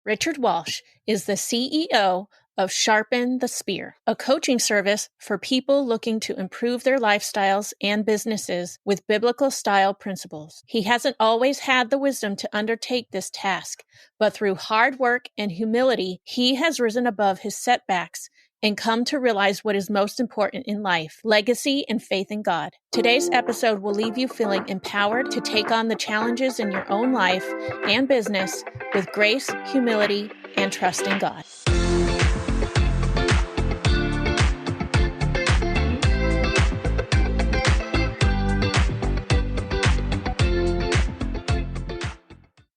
Richard Walsh is the CEO of Sharpen the Spear, a coaching service for people looking to improve their lifestyles and businesses with biblical style principles. He hasn't always had the wisdom to undertake this task, but through hard work and humility, he has risen above his setbacks and come to realize what is most important in life, legacy and faith in God. Today's episode will leave you feeling empowered to take on the challenges in your own life and business with grace, humility, and trust in God.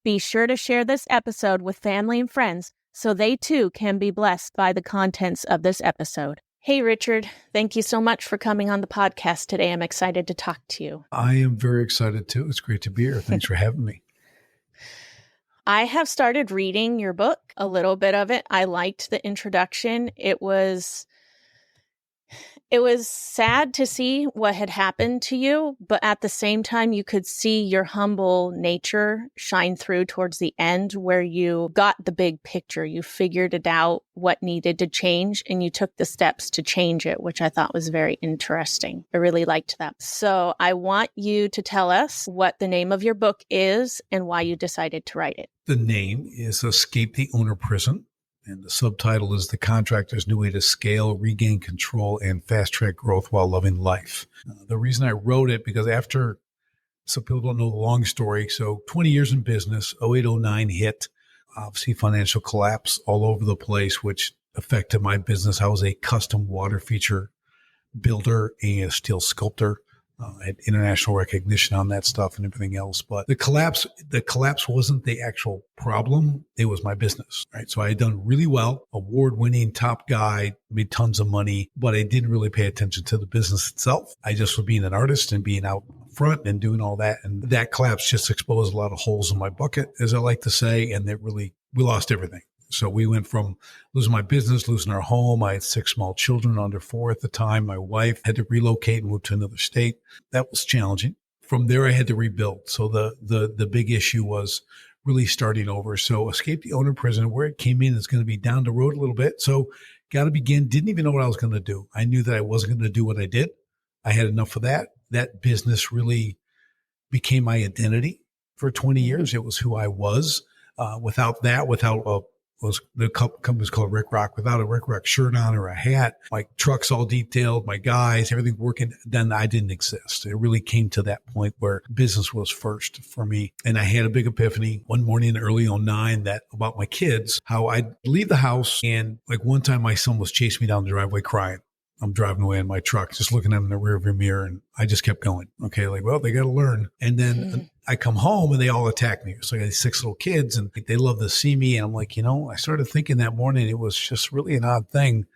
Be sure to share this episode with family and friends so they too can be blessed by the contents of this episode. Hey, Richard, thank you so much for coming on the podcast today. I'm excited to talk to you. I am very excited too. It's great to be here. Thanks for having me. I have started reading your book, a little bit of it. I liked the introduction. It was sad to see what had happened to you, but at the same time, you could see your humble nature shine through towards the end where you got the big picture. You figured it out, what needed to change, and you took the steps to change it, which I thought was very interesting. I really liked that. So I want you to tell us what the name of your book is and why you decided to write it. The name is Escape the Owner Prison. And the subtitle is The Contractor's New Way to Scale, Regain Control, and Fast-Track Growth While Loving Life. The reason I wrote it, because after, some people don't know the long story, so 20 years in business, 0809 hit, obviously financial collapse all over the place, which affected my business. I was a custom water feature builder and steel sculptor. Had international recognition on that stuff and everything else. But the collapse wasn't the actual problem. It was my business, right? So I had done really well, award-winning top guy, made tons of money, but I didn't really pay attention to the business itself. I just was being an artist and being out front and doing all that. And that collapse just exposed a lot of holes in my bucket, as I like to say. And we lost everything. So we went from losing my business, losing our home. I had 6 small children, under 4 at the time. My wife had to relocate and move to another state. That was challenging. From there, I had to rebuild. So the big issue was really starting over. So Escape the Owner Prison, where it came in, is going to be down the road a little bit. So got to begin. Didn't even know what I was going to do. I knew that I wasn't going to do what I did. I had enough of that. That business really became my identity for 20 years. It was who I was. Without the company was called Rick Rock. Without a Rick Rock shirt on or a hat, my trucks all detailed, my guys, everything working, then I didn't exist. It really came to that point where business was first for me. And I had a big epiphany one morning in early 09 that about my kids, how I'd leave the house and like one time my son was chasing me down the driveway crying. I'm driving away in my truck, just looking at him in the rearview mirror, and I just kept going. Okay, like, well, they got to learn. And then I come home and they all attack me. So I got these 6 little kids and they love to see me. And I'm like, I started thinking that morning, it was just really an odd thing.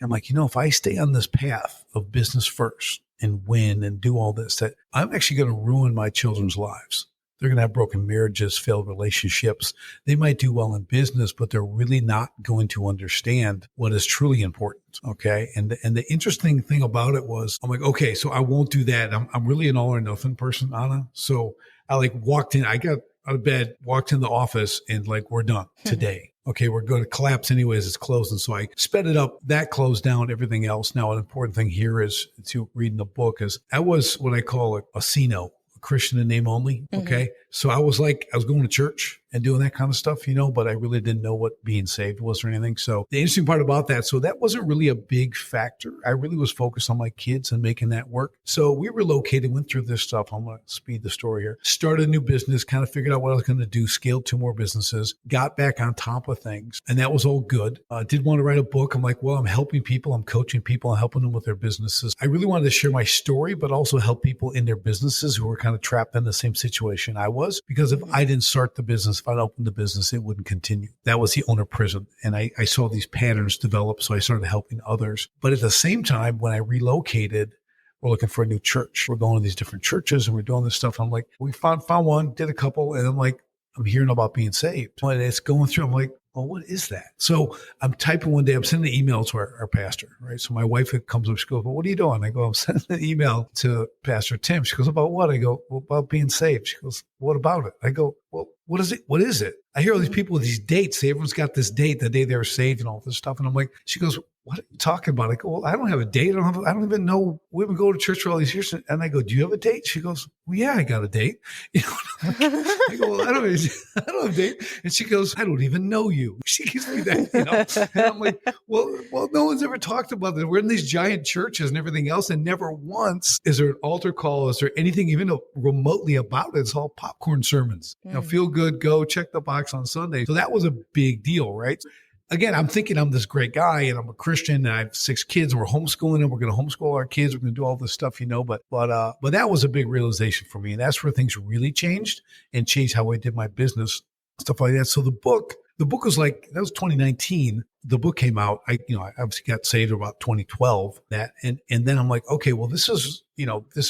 I'm like, if I stay on this path of business first and win and do all this, that I'm actually going to ruin my children's lives. They're going to have broken marriages, failed relationships. They might do well in business, but they're really not going to understand what is truly important. Okay. And the interesting thing about it was, I'm like, okay, so I won't do that. I'm really an all or nothing person, Anna. So I walked in, I got out of bed, walked in the office and we're done today. Okay, we're going to collapse anyways. It's closing. So I sped it up. That closed down everything else. Now, an important thing here is to reading the book is I was what I call a CNO. Christian in name only. Okay. So I was going to church and doing that kind of stuff, but I really didn't know what being saved was or anything. So the interesting part about that, so that wasn't really a big factor. I really was focused on my kids and making that work. So we relocated, went through this stuff. I'm going to speed the story here. Started a new business, kind of figured out what I was going to do, scaled 2 more businesses, got back on top of things. And that was all good. Did want to write a book. I'm like, well, I'm helping people. I'm coaching people. I'm helping them with their businesses. I really wanted to share my story, but also help people in their businesses who were kind of trapped in the same situation I was. Because if I didn't start the business, if I opened the business, it wouldn't continue. That was the owner prison. And I saw these patterns develop. So I started helping others. But at the same time, when I relocated, we're looking for a new church. We're going to these different churches and we're doing this stuff. I'm like, we found one, did a couple. And I'm like, I'm hearing about being saved. When it's going through, I'm like, well, what is that? So I'm typing one day, I'm sending an email to our pastor, right? So my wife comes up, she goes, well, what are you doing? I go, I'm sending an email to Pastor Tim. She goes, about what? I go, well, about being saved. She goes, what about it? I go, well, what is it? What is it? I hear all these people with these dates. Everyone's got this date, the day they were saved and all this stuff. And I'm like, she goes, what are you talking about? I go, well, I don't have a date. I don't even know. We've been going to church for all these years. And I go, do you have a date? She goes, well, yeah, I got a date. You know, I go, well, I don't have a date. And she goes, I don't even know you. She gives me that, you know. And I'm like, well, no one's ever talked about that. We're in these giant churches and everything else. And never once is there an altar call. Is there anything even remotely about it? It's all popcorn sermons. You know, feel good, go check the box on Sunday. So that was a big deal, right? Again, I'm thinking I'm this great guy and I'm a Christian and I have 6 kids and we're homeschooling them. We're going to homeschool our kids. We're going to do all this stuff, you know, but that was a big realization for me. And that's where things really changed and changed how I did my business, stuff like that. So the book was like, that was 2019. The book came out. I obviously got saved about 2012 and then I'm like, okay, well, this is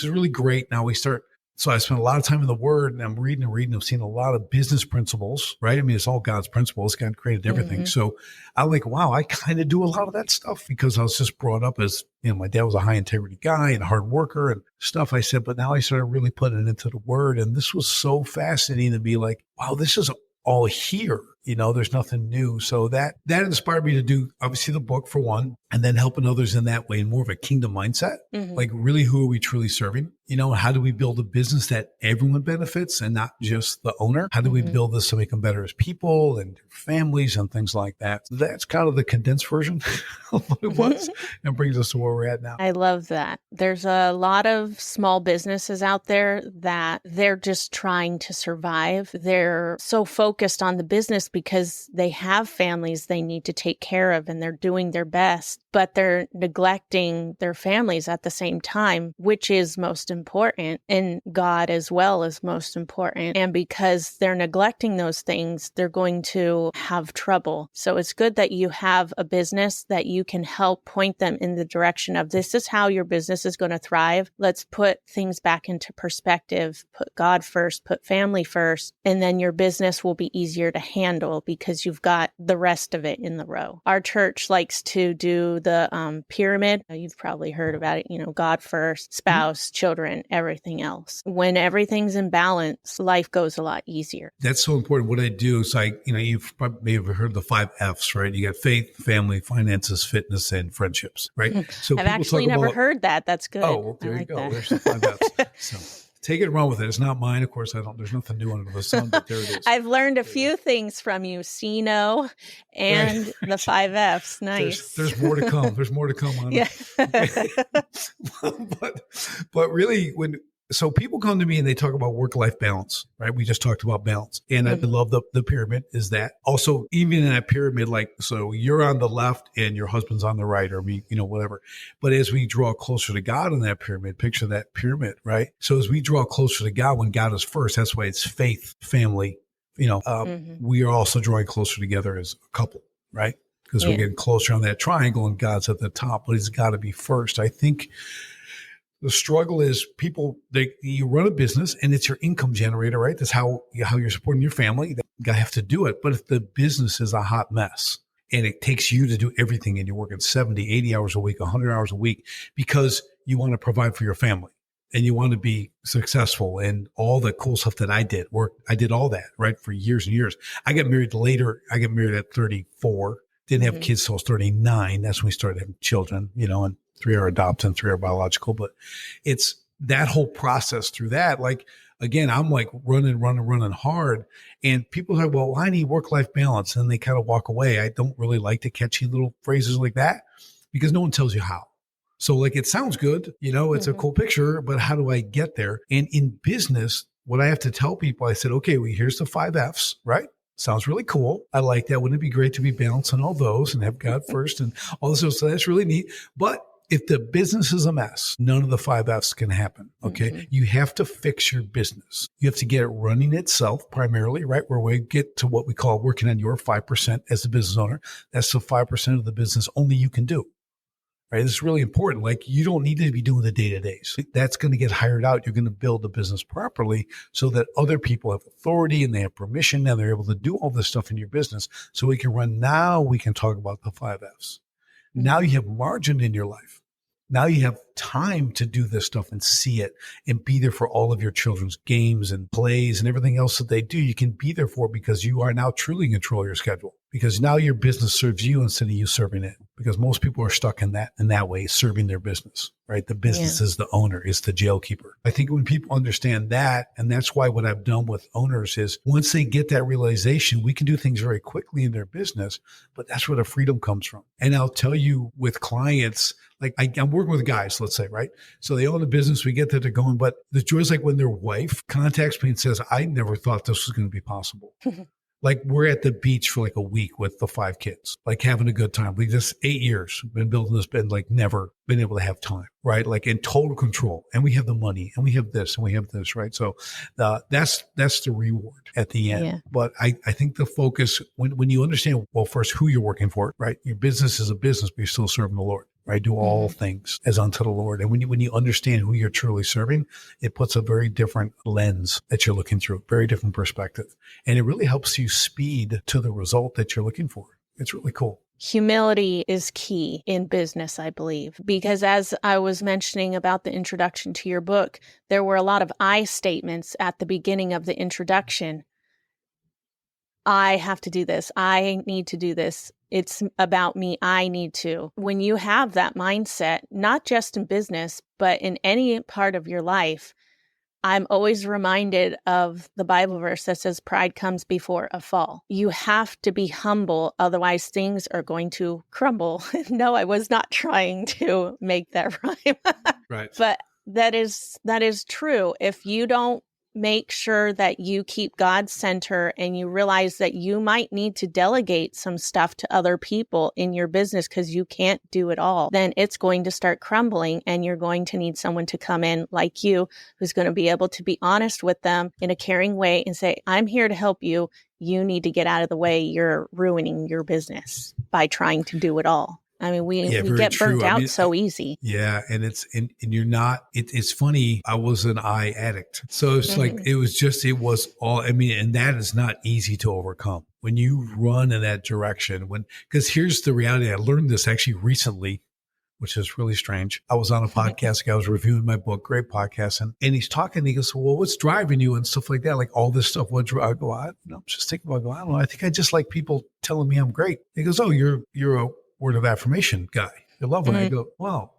really great. Now so I spent a lot of time in the Word and I'm reading. I'm seeing a lot of business principles, right? I mean, it's all God's principles. God created everything. Mm-hmm. So I'm like, wow, I kind of do a lot of that stuff because I was just brought up as, my dad was a high integrity guy and a hard worker and stuff. I said, but now I started really putting it into the Word. And this was so fascinating to be like, wow, this is all here. There's nothing new. So that inspired me to do, obviously, the book for one, and then helping others in that way in more of a kingdom mindset. Mm-hmm. Like, really, who are we truly serving? How do we build a business that everyone benefits and not just the owner? How do we build this so we can better as people and families and things like that? So that's kind of the condensed version of what it was and brings us to where we're at now. I love that. There's a lot of small businesses out there that they're just trying to survive. They're so focused on the business because they have families they need to take care of and they're doing their best, but they're neglecting their families at the same time, which is most important, and God as well is most important. And because they're neglecting those things, they're going to have trouble. So it's good that you have a business that you can help point them in the direction of, this is how your business is going to thrive. Let's put things back into perspective, put God first, put family first, and then your business will be easier to handle because you've got the rest of it in the row. Our church likes to do the pyramid. You've probably heard about it, God first, spouse, children, everything else. When everything's in balance, life goes a lot easier. That's so important. What I do is you've probably heard the 5 F's, right? You got faith, family, finances, fitness, and friendships, right? So I've actually never heard that. That's good. Oh, well, there you go. There's the 5 F's. So take it and run with it. It's not mine. Of course, there's nothing new under the sun, but there it is. I've learned a few things from you, Sino and the 5 F's. Nice. There's more to come. There's more to come on it. But really, so people come to me and they talk about work-life balance, right? We just talked about balance. And I love the pyramid is that. Also, even in that pyramid, so you're on the left and your husband's on the right, or me, whatever. But as we draw closer to God in that pyramid, picture that pyramid, right? So as we draw closer to God, when God is first, that's why it's faith, family, we are also drawing closer together as a couple, right? Because we're getting closer on that triangle and God's at the top, but he's got to be first. I think the struggle is you run a business and it's your income generator, right? That's how you're supporting your family. You have to do it. But if the business is a hot mess and it takes you to do everything and you're working 70, 80 hours a week, 100 hours a week, because you want to provide for your family and you want to be successful and all the cool stuff that I did all that, right? For years and years. I got married later. I got married at 34, didn't have kids till I was 39. That's when we started having children, and 3 are adopted and 3 are biological, but it's that whole process through that. Again, I'm running hard, and people are like, well, I need work-life balance. And they kind of walk away. I don't really like the catchy little phrases like that because no one tells you how. So it sounds good, it's a cool picture, but how do I get there? And in business, what I have to tell people, I said, okay, well, here's the 5 F's, right? Sounds really cool. I like that. Wouldn't it be great to be balanced on all those and have God first and all this? So that's really neat. But if the business is a mess, none of the 5 F's can happen. Okay. You have to fix your business. You have to get it running itself primarily, right? Where we get to what we call working on your 5% as a business owner. That's the 5% of the business only you can do. right? This is really important. Like you don't need to be doing the day-to-days. That's going to get hired out. You're going to build the business properly so that other people have authority and they have permission and they're able to do all this stuff in your business so we can run. Now we can talk about the 5Fs. Now you have margin in your life. Now you have time to do this stuff and see it and be there for all of your children's games and plays and everything else that they do. You can be there for because you are now truly in control of your schedule, because now your business serves you instead of you serving it, because most people are stuck in that way, serving their business, right? The business is the owner, is the jailkeeper. I think when people understand that, and that's why what I've done with owners is once they get that realization, we can do things very quickly in their business, but that's where the freedom comes from. And I'll tell you with clients, like I'm working with guys, let's say, right? So they own a business, we get that they're going, but the joy is like when their wife contacts me and says, I never thought this was going to be possible. Like we're at the beach for like a week with the 5 kids, like having a good time. We just 8 years been building this, been like never been able to have time, right? Like in total control. And we have the money and we have this and we have this, right? So that's the reward at the end. Yeah. But I think the focus, when you understand, well, first who you're working for, right? Your business is a business, but you're still serving the Lord. Right? Do all things as unto the Lord. And when you understand who you're truly serving, it puts a very different lens that you're looking through, very different perspective. And it really helps you speed to the result that you're looking for. It's really cool. Humility is key in business, I believe, because as I was mentioning about the introduction to your book, there were a lot of I statements at the beginning of the introduction. I have to do this. I need to do this. It's about me. I need to. When you have that mindset, not just in business, but in any part of your life, I'm always reminded of the Bible verse that says pride comes before a fall. You have to be humble, otherwise things are going to crumble. No, I was not trying to make that rhyme. Right. But that is true. If you don't make sure that you keep God center and you realize that you might need to delegate some stuff to other people in your business because you can't do it all, then it's going to start crumbling and you're going to need someone to come in like you who's going to be able to be honest with them in a caring way and say, I'm here to help you. You need to get out of the way. You're ruining your business by trying to do it all. I mean, we get burnt out so easy. Yeah. And you're not, it's funny. I was an eye addict. So it's like, it was all, and that is not easy to overcome when you run in that direction. Because here's the reality. I learned this actually recently, which is really strange. I was on a podcast. I was reviewing my book, great podcast. And he's talking, he goes, well, what's driving you and stuff like that? Like all this stuff. I go, I'm just thinking about, I don't know. I think I just like people telling me I'm great. He goes, oh, you're a word of affirmation guy. You love it. I go, wow,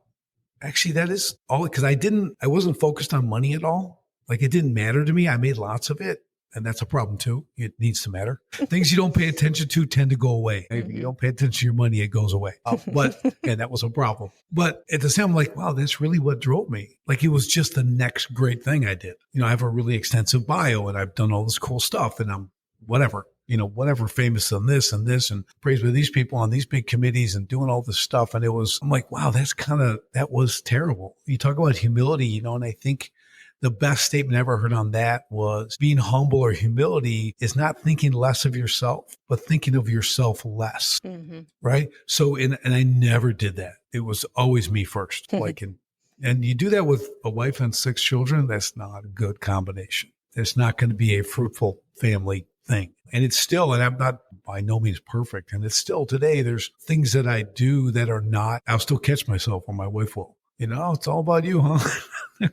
actually that is all, because I wasn't focused on money at all. Like it didn't matter to me. I made lots of it. And that's a problem too. It needs to matter. Things you don't pay attention to tend to go away. If you don't pay attention to your money, it goes away. And that was a problem. But at the same, I'm like, wow, that's really what drove me. Like it was just the next great thing I did. I have a really extensive bio and I've done all this cool stuff and I'm whatever famous on this and praised with these people on these big committees and doing all this stuff. And I'm like, wow, that was terrible. You talk about humility, and I think the best statement I ever heard on that was being humble or humility is not thinking less of yourself, but thinking of yourself less. Right. So, and I never did that. It was always me first. And you do that with a wife and 6 children. That's not a good combination. It's not going to be a fruitful family thing. And it's still, and I'm not by no means perfect. And it's still today, there's things that I do that are not, I'll still catch myself when my wife will, it's all about you, huh?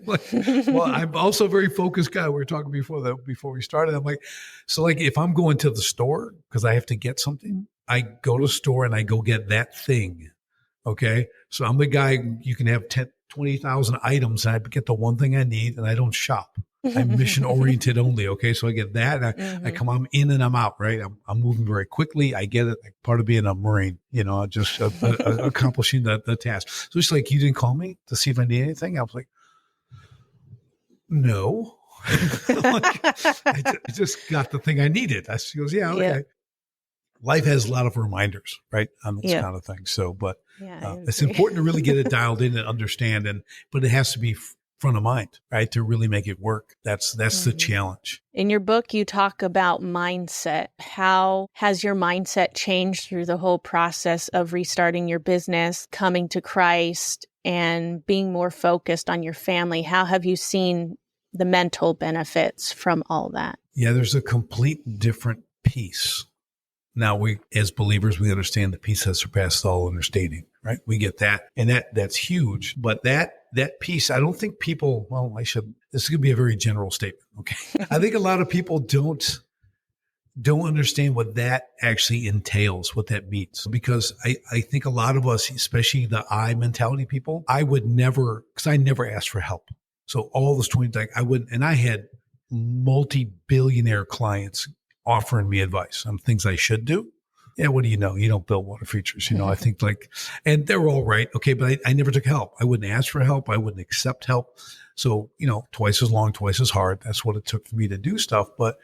Well, I'm also a very focused guy. We were talking before we started. I'm like, so like if I'm going to the store because I have to get something, I go to the store and I go get that thing. Okay. So I'm the guy, you can have 20,000 items and I get the one thing I need and I don't shop. I'm mission oriented only. Okay. So I get that. And I'm in and I'm out, right? I'm moving very quickly. I get it. Like part of being a Marine, just accomplishing the task. So it's like, you didn't call me to see if I need anything. I was like, no, I just got the thing I needed. She goes, yeah, okay. Yeah. Life has a lot of reminders, right? On this kind of thing. So, but it's important to really get it dialed in and understand. But it has to be front of mind, right? To really make it work. That's the challenge. In your book, you talk about mindset. How has your mindset changed through the whole process of restarting your business, coming to Christ, and being more focused on your family? How have you seen the mental benefits from all that? Yeah, there's a complete different peace. Now, we, as believers, we understand the peace that surpasses all understanding, right? We get that. And that's huge. But that piece, I don't think people, this is going to be a very general statement. Okay. I think a lot of people don't understand what that actually entails, what that means. Because I think a lot of us, especially the I mentality people, I would never, because I never asked for help. So all those 20, like I wouldn't, and I had multi-billionaire clients offering me advice on things I should do. Yeah, what do you know? You don't build water features. I think and they were all right. Okay. But I never took help. I wouldn't ask for help. I wouldn't accept help. So, twice as long, twice as hard. That's what it took for me to do stuff. But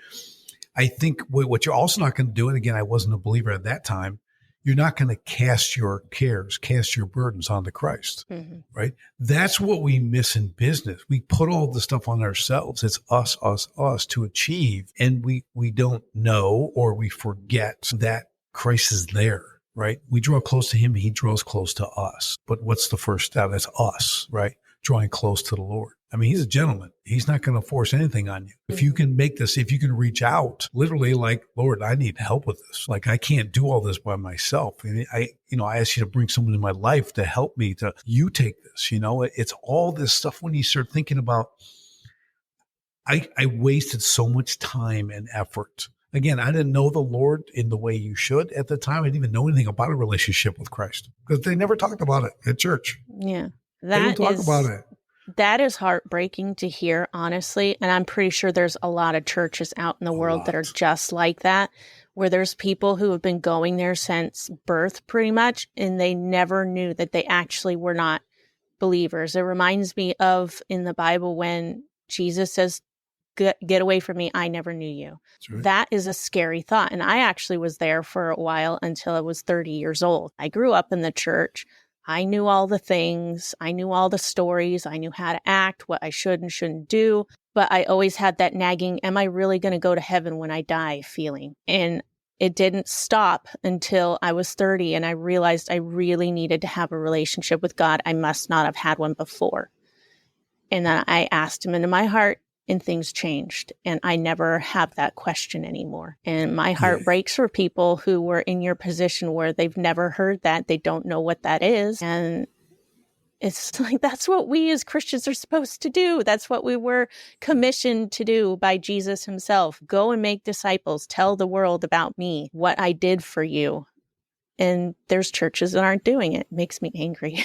I think what you're also not going to do, and again, I wasn't a believer at that time, you're not going to cast your cares, cast your burdens onto Christ, right? That's what we miss in business. We put all the stuff on ourselves. It's us to achieve. And we don't know, or we forget that Christ is there, right? We draw close to him. He draws close to us. But what's the first step? That's us, right? Drawing close to the Lord. I mean, he's a gentleman. He's not going to force anything on you. If you can if you can reach out, literally like, Lord, I need help with this. Like, I can't do all this by myself. And I ask you to bring someone in my life to help me you take this, it's all this stuff when you start thinking about, I wasted so much time and effort. Again, I didn't know the Lord in the way you should at the time. I didn't even know anything about a relationship with Christ because they never talked about it at church. Yeah. They don't talk about it. That is heartbreaking to hear, honestly. And I'm pretty sure there's a lot of churches out in the world that are just like that, where there's people who have been going there since birth pretty much, and they never knew that they actually were not believers. It reminds me of in the Bible when Jesus says, get away from me, I never knew you. Right. That is a scary thought. And I actually was there for a while until I was 30 years old. I grew up in the church. I knew all the things. I knew all the stories. I knew how to act, what I should and shouldn't do. But I always had that nagging, am I really going to go to heaven when I die feeling? And it didn't stop until I was 30 and I realized I really needed to have a relationship with God. I must not have had one before. And then I asked him into my heart, and things changed. And I never have that question anymore. And my heart breaks for people who were in your position where they've never heard that. They don't know what that is. And it's like, that's what we as Christians are supposed to do. That's what we were commissioned to do by Jesus himself. Go and make disciples. Tell the world about me, what I did for you. And there's churches that aren't doing it. It makes me angry.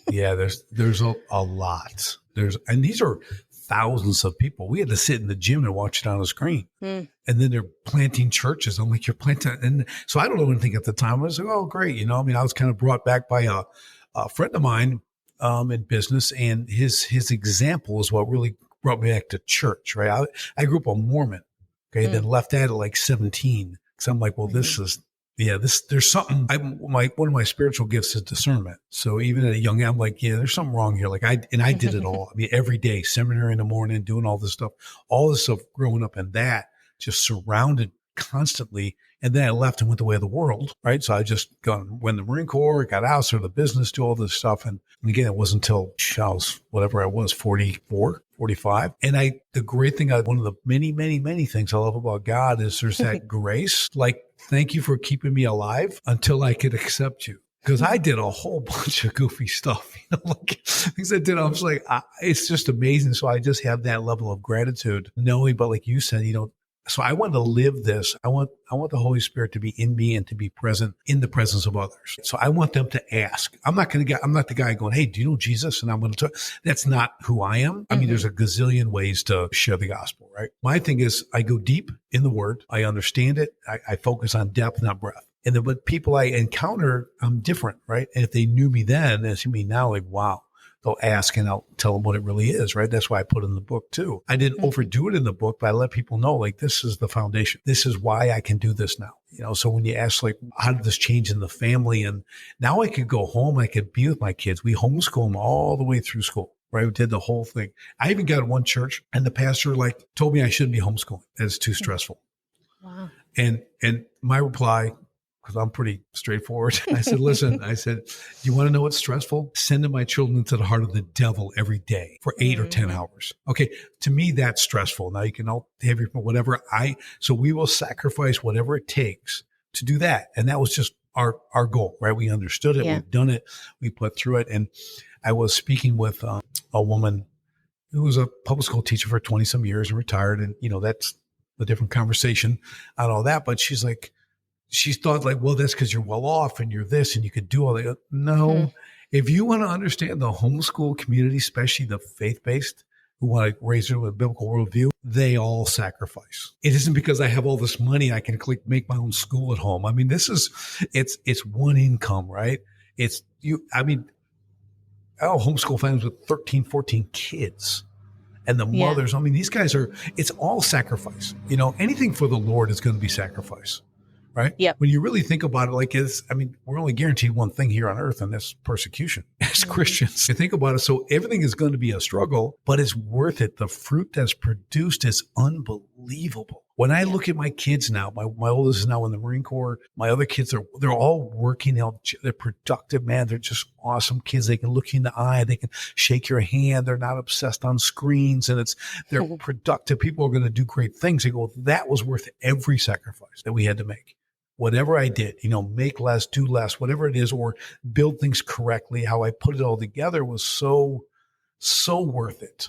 Yeah, there's a lot. And these are thousands of people. We had to sit in the gym and watch it on a screen. And then they're planting churches. I'm like, you're planting. And so I don't know anything at the time. I was like, oh, great. I was kind of brought back by a friend of mine in business, and his example is what really brought me back to church, right? I grew up a Mormon, okay, then left that at like 17. So I'm like, well, there's something. One of my spiritual gifts is discernment. So even at a young age, I'm like, there's something wrong here. Like I did it all. I mean, every day, seminary in the morning, doing all this stuff growing up in that, just surrounded constantly. And then I left and went the way of the world, right? So I just went in the Marine Corps, got out, started the business, do all this stuff. And again, it wasn't until I was 44, 45. And the great thing, one of the many, many, many things I love about God is there's that grace. Like, thank you for keeping me alive until I could accept you. Because I did a whole bunch of goofy stuff, like things I did. I was like, it's just amazing. So I just have that level of gratitude, knowing, but like you said, so I want to live this. I want the Holy Spirit to be in me and to be present in the presence of others. So I want them to ask. I'm not the guy going, hey, do you know Jesus? And I'm going to talk. That's not who I am. I mean, there's a gazillion ways to share the gospel, right? My thing is I go deep in the word. I understand it. I focus on depth, not breadth. And then but people I encounter, I'm different, right? And if they knew me then and see me now, like, wow. They'll ask and I'll tell them what it really is, right? That's why I put it in the book too. I didn't overdo it in the book, but I let people know, like, this is the foundation. This is why I can do this now. So when you ask, like, how did this change in the family? And now I could go home, I could be with my kids. We homeschool them all the way through school. right? We did the whole thing. I even got in one church and the pastor like told me I shouldn't be homeschooling. It's too stressful. Wow. And my reply, because I'm pretty straightforward, I said, listen, do you want to know what's stressful? Sending my children into the heart of the devil every day for 8 or 10 hours. Okay. To me, that's stressful. Now you can all have your, whatever so we will sacrifice whatever it takes to do that. And that was just our goal, right? We understood it. Yeah. We've done it. We put through it. And I was speaking with a woman who was a public school teacher for 20 some years and retired. And, that's a different conversation on all that. But she's like, she thought like, well, that's because you're well off and you're this and you could do all that. No, if you want to understand the homeschool community, especially the faith-based who want to raise them with a biblical worldview, they all sacrifice. It isn't because I have all this money, I can make my own school at home. I mean, it's one income, right? Homeschool families with 13, 14 kids. And the mothers, these guys it's all sacrifice. Anything for the Lord is going to be sacrifice. Right? Yep. When you really think about it, we're only guaranteed one thing here on earth, and that's persecution as Christians. You think about it. So everything is going to be a struggle, but it's worth it. The fruit that's produced is unbelievable. When I look at my kids now, my oldest is now in the Marine Corps. My other kids they're all working out. They're productive, man. They're just awesome kids. They can look you in the eye. They can shake your hand. They're not obsessed on screens, and they're productive. People are going to do great things. They go, that was worth every sacrifice that we had to make. Whatever I did, make less, do less, whatever it is, or build things correctly, how I put it all together was so worth it,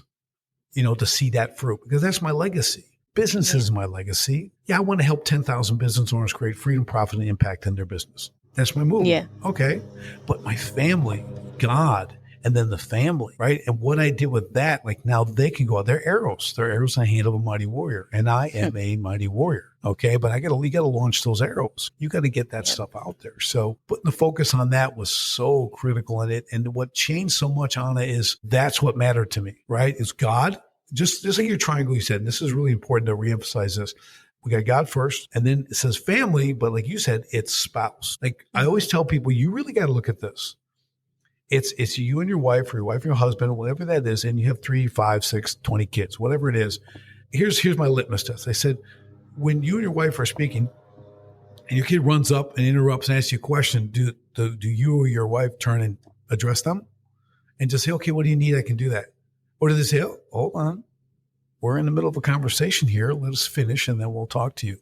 to see that fruit, because that's my legacy. Business is my legacy. Yeah, I want to help 10,000 business owners create freedom, profit, and impact in their business. That's my movement. Yeah. Okay. But my family, God, and then the family, right? And what I did with that, like now they can go out. They're arrows. They're arrows in the hand of a mighty warrior. And I am a mighty warrior. Okay. But you got to launch those arrows. You got to get that stuff out there. So putting the focus on that was so critical in it. And what changed so much on it is that's what mattered to me, right? Is God. Just like your triangle, you said, and this is really important to reemphasize this. We got God first, and then it says family, but like you said, it's spouse. Like I always tell people, you really got to look at this. It's you and your wife, or your wife and your husband, whatever that is, and you have 3, 5, 6, 20 kids, whatever it is. Here's my litmus test. I said, when you and your wife are speaking, and your kid runs up and interrupts and asks you a question, do you or your wife turn and address them, and just say, okay, what do you need? I can do that. Or do they say, oh, hold on, we're in the middle of a conversation here. Let us finish, and then we'll talk to you.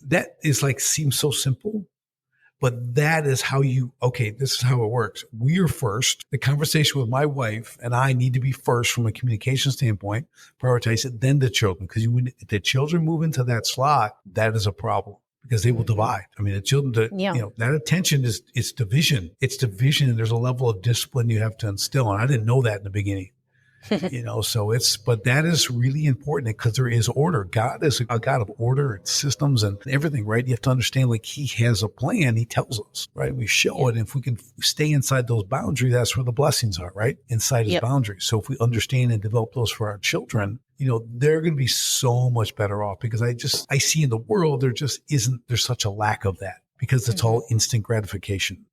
That is seems so simple. But that is how this is how it works. We are first. The conversation with my wife and I need to be first from a communication standpoint, prioritize it, then the children. Because if the children move into that slot, that is a problem because they will divide. The children, that attention it's division. It's division, and there's a level of discipline you have to instill. And I didn't know that in the beginning. But that is really important because there is order. God is a God of order and systems and everything, right? You have to understand, he has a plan. He tells us, right? We show it. And if we can stay inside those boundaries, that's where the blessings are, right? Inside his boundaries. So if we understand and develop those for our children, they're going to be so much better off because I see in the world, there's such a lack of that because it's all instant gratification.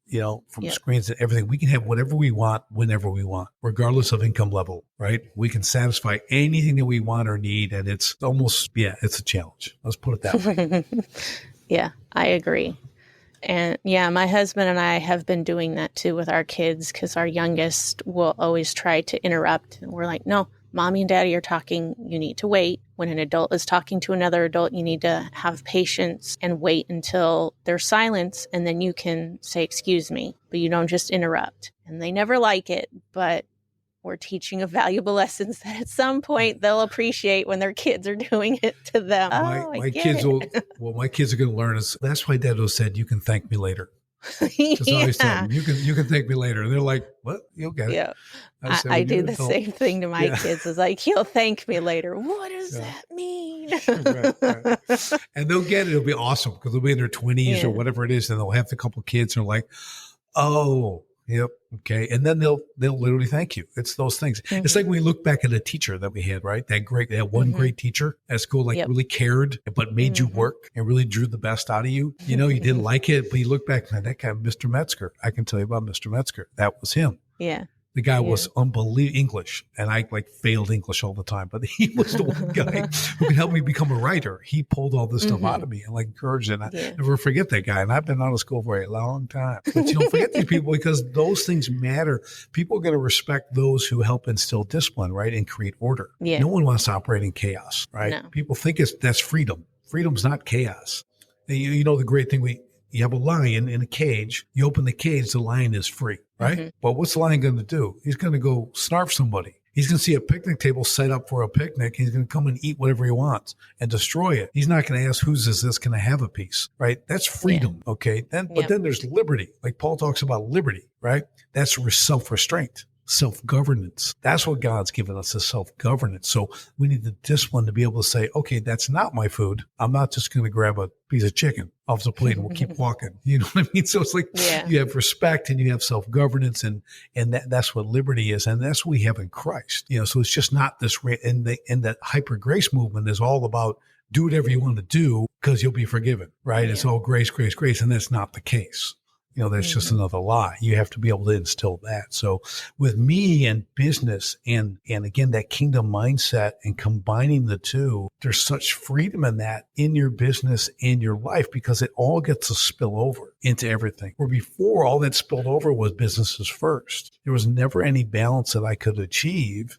From screens and everything. We can have whatever we want, whenever we want, regardless of income level, right? We can satisfy anything that we want or need. And it's almost, it's a challenge. Let's put it that way. Yeah, I agree. And my husband and I have been doing that too with our kids because our youngest will always try to interrupt. And we're like, no, mommy and daddy are talking. You need to wait. When an adult is talking to another adult, you need to have patience and wait until there's silence. And then you can say, excuse me, but you don't just interrupt. And they never like it, but we're teaching a valuable lessons that at some point they'll appreciate when their kids are doing it to them. My kids are going to learn is that's why Dad said, you can thank me later. Just always tell them, you can thank me later. And they're like, what? You'll get it. Yeah. I do the same thing to my kids. It's like, he'll thank me later. What does that mean? Right. And they'll get it. It'll be awesome because they'll be in their 20s or whatever it is. And they'll have a couple of kids and they're like, oh, yep. Okay. And then they'll literally thank you. It's those things. Mm-hmm. It's like when we look back at a teacher that we had, right? That one great teacher at school, really cared, but made you work and really drew the best out of you. You didn't like it, but you look back and that guy, Mr. Metzger, I can tell you about Mr. Metzger. That was him. Yeah. The guy was unbelievable English, and I like failed English all the time. But he was the one guy who could help me become a writer. He pulled all this stuff out of me and like encouraged it. And I never forget that guy. And I've been out of school for a long time. But you don't forget these people because those things matter. People are going to respect those who help instill discipline, right, and create order. Yeah. No one wants to operate in chaos, right? No. People think that's freedom. Freedom's not chaos. You know the great thing you have a lion in a cage. You open the cage, the lion is free, right? Mm-hmm. But what's the lion going to do? He's going to go snarf somebody. He's going to see a picnic table set up for a picnic. He's going to come and eat whatever he wants and destroy it. He's not going to ask, whose is this? Can I have a piece, right? That's freedom, okay? But then there's liberty. Like Paul talks about liberty, right? That's self-restraint. Self-governance. That's what God's given us, is self-governance. So we need the discipline to be able to say, okay, that's not my food. I'm not just going to grab a piece of chicken off the plate and we'll keep walking. You know what I mean? So it's like you have respect and you have self-governance, and that's what liberty is. And that's what we have in Christ. You know, so it's just not this, and that hyper grace movement is all about do whatever you want to do because you'll be forgiven, right? Yeah. It's all grace, grace, grace. And that's not the case. You know, that's just another lie. You have to be able to instill that. So with me and business and again, that kingdom mindset and combining the two, there's such freedom in that in your business and your life because it all gets to spill over into everything. Where before all that spilled over was businesses first. There was never any balance that I could achieve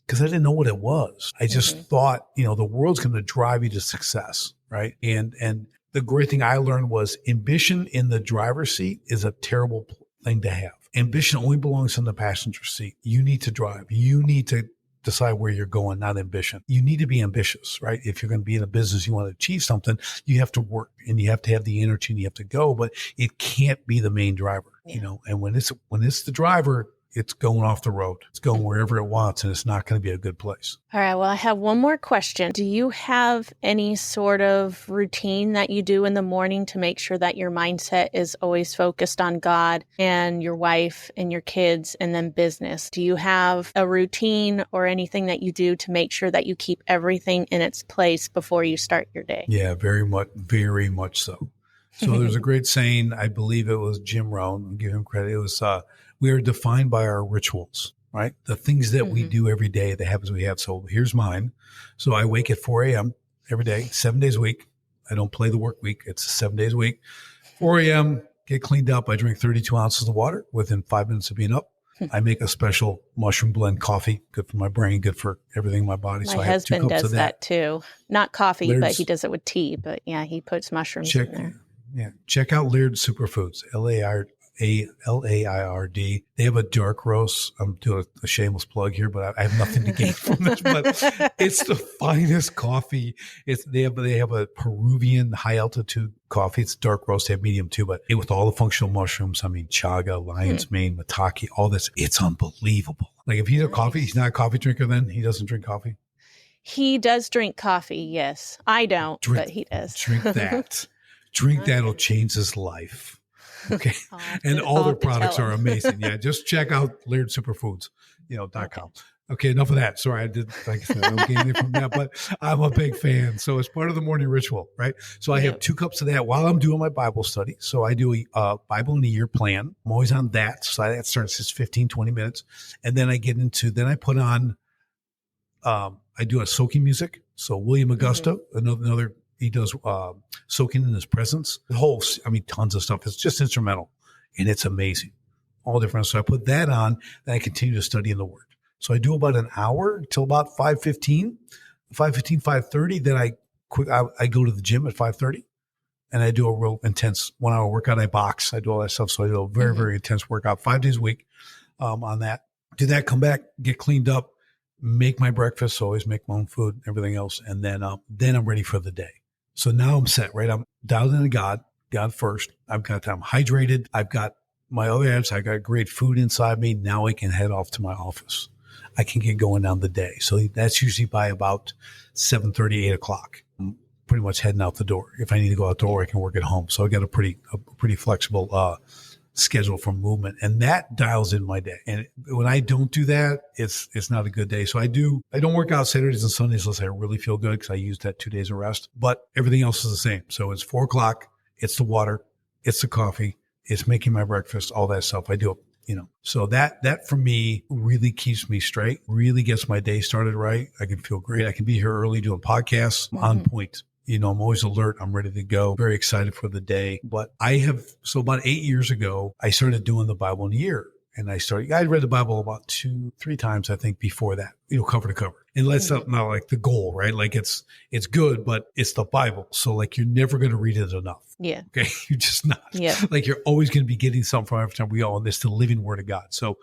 because I didn't know what it was. I just thought, you know, the world's going to drive you to success, right? And the great thing I learned was ambition in the driver's seat is a terrible thing to have. Ambition only belongs in the passenger seat. You need to drive. You need to decide where you're going, not ambition. You need to be ambitious, right? If you're going to be in a business, you want to achieve something, you have to work and you have to have the energy and you have to go, but it can't be the main driver, you know? And when it's the driver, it's going off the road. It's going wherever it wants, and it's not going to be a good place. All right. Well, I have one more question. Do you have any sort of routine that you do in the morning to make sure that your mindset is always focused on God and your wife and your kids and then business? Do you have a routine or anything that you do to make sure that you keep everything in its place before you start your day? Yeah, very much so. So there's a great saying, I believe it was Jim Rohn, I'll give him credit. It was, we are defined by our rituals, right? The things that we do every day, the habits we have. So here's mine. So I wake at 4 a.m. every day, 7 days a week. I don't play the work week. It's 7 days a week. 4 a.m., get cleaned up. I drink 32 ounces of water within 5 minutes of being up. I make a special mushroom blend coffee, good for my brain, good for everything in my body. My husband does that too. Not coffee, but he does it with tea. But yeah, he puts mushrooms in there. Yeah. Check out Laird Superfoods, Laird. They have a dark roast. I'm doing a shameless plug here, but I have nothing to gain from this. But it's the finest coffee. They have a Peruvian high altitude coffee. It's dark roast. They have medium too, but with all the functional mushrooms. I mean, chaga, lion's mane, maitake, all this. It's unbelievable. Like if he's he's not a coffee drinker. Then he doesn't drink coffee. He does drink coffee. Yes, I don't, but he does. Drink that. Drink that'll change his life. Okay. And all their products are amazing. Yeah. Just check out Laird Superfoods, .com. Okay. Enough of that. Sorry. I did, like I said, I don't gain it from that, but I'm a big fan. So it's part of the morning ritual, right? So I have 2 cups of that while I'm doing my Bible study. So I do a Bible in a year plan. I'm always on that. So that starts just 15, 20 minutes. And then I put on, I do a soaking music. So William Augusto, another he does soaking in his presence. Tons of stuff. It's just instrumental, and it's amazing. All different. So I put that on, then I continue to study in the Word. So I do about an hour till about 5:15, 5:30. Then I go to the gym at 5:30, and I do a real intense 1 hour workout. I box. I do all that stuff. So I do a very, very intense workout 5 days a week on that. Do that, come back, get cleaned up, make my breakfast. So always make my own food, everything else. And then I'm ready for the day. So now I'm set, right? I'm dialed into God first. I'm hydrated. I've got my other apps. I got great food inside me. Now I can head off to my office. I can get going down the day. So that's usually by about 7:30, 8 o'clock. I'm pretty much heading out the door. If I need to go out the door, I can work at home. So I got a pretty flexible schedule for movement, and that dials in my day. And when I don't do that, it's not a good day. So I don't work out Saturdays and Sundays unless I really feel good, because I used that 2 days of rest, but everything else is the same. So it's 4 o'clock, it's the water, it's the coffee, it's making my breakfast, all that stuff. I do So that for me really keeps me straight, really gets my day started right. I can feel great. I can be here early doing podcasts. I'm on point. I'm always alert. I'm ready to go. Very excited for the day. But so about 8 years ago, I started doing the Bible in a year. And I read the Bible about 2-3 times, I think, before that, cover to cover. And that's not like the goal, right? Like it's good, but it's the Bible. So like, you're never going to read it enough. Yeah. Okay. You're just not. Yeah. Like, you're always going to be getting something from every time and it's the living word of God. So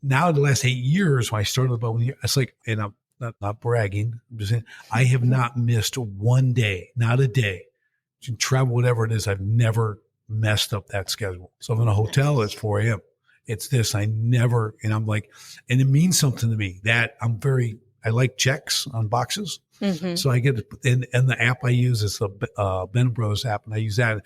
now in the last 8 years, when I started the Bible, it's like, and I'm not bragging, I'm just saying, I have not missed one day, not a day. You can travel, whatever it is. I've never messed up that schedule. So I'm in a hotel, it's 4 a.m. It's this, and I'm like, and it means something to me that I like checks on boxes. Mm-hmm. So I get, and the app I use is the Ben Bros app, and I use that.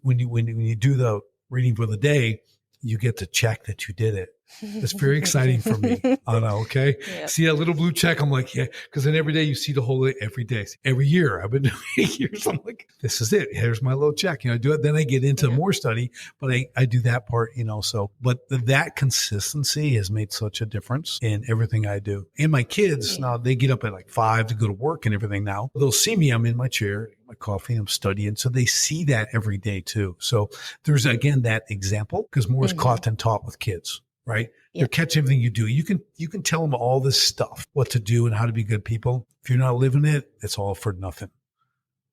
When you do the reading for the day, you get to check that you did it. It's very exciting for me. I know. Okay. Yep. See that little blue check? I'm like, yeah. Cause then every day you see the whole every day, every year I've been doing 8 years. I'm like, this is it. Here's my little check. I do it. Then I get into more study, but I do that part, but that consistency has made such a difference in everything I do. And my kids now, they get up at like 5 to go to work and everything now. They'll see me. I'm in my chair, my coffee, I'm studying. So they see that every day too. So there's again, that example, because more is caught than taught with kids. Right? Yep. They're catching everything you do. You can tell them all this stuff, what to do and how to be good people. If you're not living it, it's all for nothing.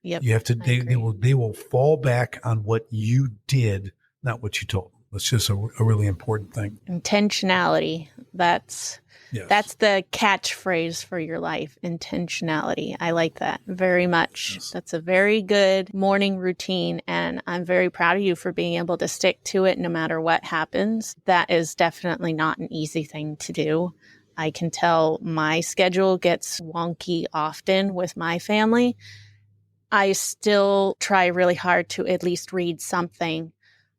Yep. You have to, they will fall back on what you did, not what you told them. It's just a really important thing. Intentionality. That's the catchphrase for your life. Intentionality. I like that very much. Yes. That's a very good morning routine. And I'm very proud of you for being able to stick to it no matter what happens. That is definitely not an easy thing to do. I can tell my schedule gets wonky often with my family. I still try really hard to at least read something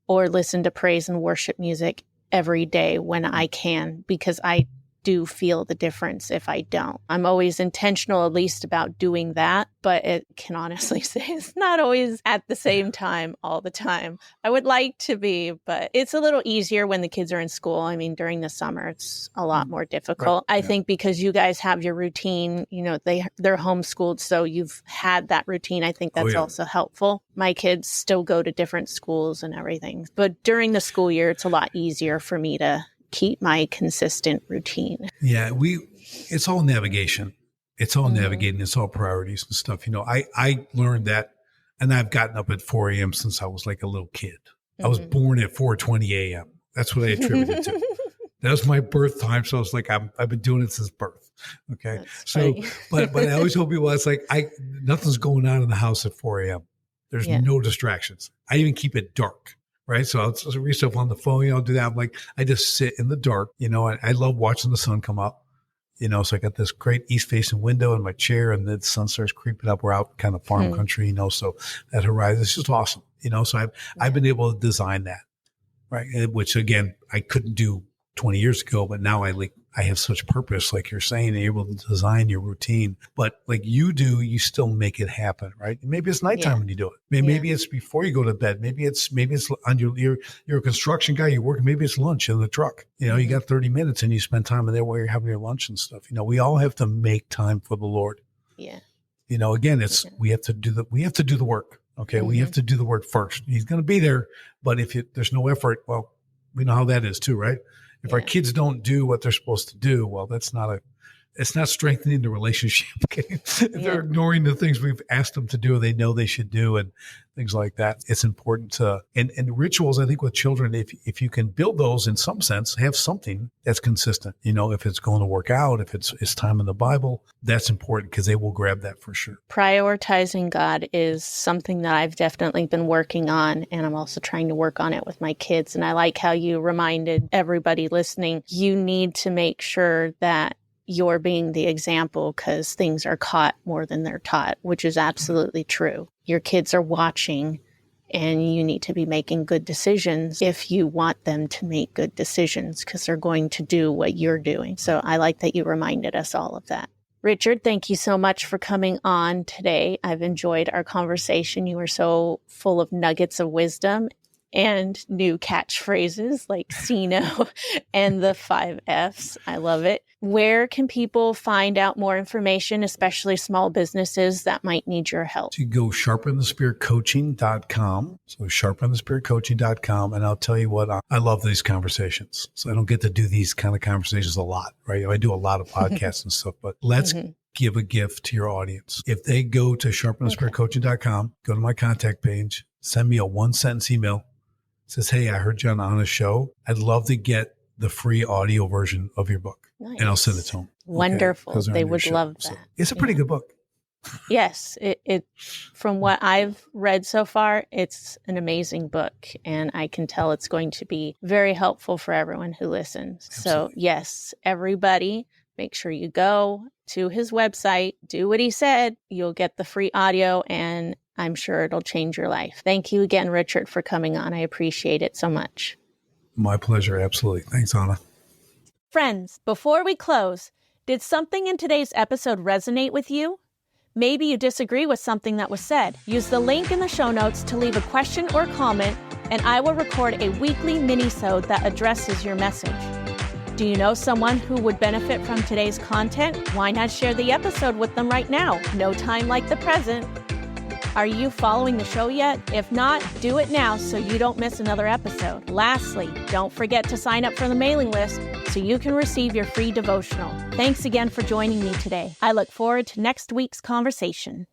or listen to praise and worship music every day when I can, because I do feel the difference if I don't. I'm always intentional, at least, about doing that, but it can honestly say it's not always at the same time all the time. I would like to be, but it's a little easier when the kids are in school. I mean, during the summer, it's a lot more difficult. Right. I think because you guys have your routine, they're homeschooled, so you've had that routine. I think that's also helpful. My kids still go to different schools and everything, but during the school year, it's a lot easier for me to keep my consistent routine. Yeah, it's all navigation. It's all navigating. It's all priorities and stuff. I learned that, and I've gotten up at 4 a.m. since I was like a little kid. I was born at 4:20 a.m. That's what I attributed to. That was my birth time. So I was like, I've been doing it since birth. Okay. That's so, funny. but I always tell people, it's like, nothing's going on in the house at 4 a.m. There's no distractions. I even keep it dark. Right. So I'll read stuff on the phone, I'll do that. I'm like, I just sit in the dark, I love watching the sun come up, so I got this great east facing window in my chair, and the sun starts creeping up. We're out kind of farm country, so that horizon is just awesome, so I've been able to design that. Right. Which again, I couldn't do 20 years ago, but now I have such purpose, like you're saying, you're able to design your routine, but like you do, you still make it happen, right? Maybe it's nighttime when you do it. Maybe it's before you go to bed. Maybe it's on you're a construction guy, you're working, maybe it's lunch in the truck. You got 30 minutes and you spend time in there while you're having your lunch and stuff. We all have to make time for the Lord. Yeah. Again, we have to do the work. Okay. We have to do the work first. He's going to be there, but if there's no effort, well, we know how that is too, right? If our kids don't do what they're supposed to do, well, it's not strengthening the relationship. Okay? If they're ignoring the things we've asked them to do, they know they should do, and things like that. It's important and rituals, I think with children, if you can build those in some sense, have something that's consistent. If it's going to work out, if it's time in the Bible, that's important because they will grab that for sure. Prioritizing God is something that I've definitely been working on, and I'm also trying to work on it with my kids. And I like how you reminded everybody listening, you need to make sure that you're being the example, because things are caught more than they're taught, which is absolutely true. Your kids are watching, and you need to be making good decisions if you want them to make good decisions, because they're going to do what you're doing. So I like that you reminded us all of that. Richard, thank you so much for coming on today. I've enjoyed our conversation. You were so full of nuggets of wisdom. and new catchphrases like CNO and the 5 Fs. I love it. Where can people find out more information, especially small businesses that might need your help? You go sharpenthespearcoaching.com. So sharpenthespearcoaching.com. And I'll tell you what, I love these conversations. So I don't get to do these kind of conversations a lot, right? I do a lot of podcasts and stuff, but let's give a gift to your audience. If they go to sharpenthespearcoaching.com, go to my contact page, send me a 1-sentence email. It says, hey, I heard you on a show. I'd love to get the free audio version of your book. Nice. And I'll send it to them. Wonderful. Okay? They would love that. So it's a pretty good book. Yes. It from what I've read so far, it's an amazing book. And I can tell it's going to be very helpful for everyone who listens. Absolutely. So yes, everybody, make sure you go to his website, do what he said. You'll get the free audio and I'm sure it'll change your life. Thank you again, Richard, for coming on. I appreciate it so much. My pleasure. Absolutely. Thanks, Anna. Friends, before we close, did something in today's episode resonate with you? Maybe you disagree with something that was said. Use the link in the show notes to leave a question or comment, and I will record a weekly mini-sode that addresses your message. Do you know someone who would benefit from today's content? Why not share the episode with them right now? No time like the present. Are you following the show yet? If not, do it now so you don't miss another episode. Lastly, don't forget to sign up for the mailing list so you can receive your free devotional. Thanks again for joining me today. I look forward to next week's conversation.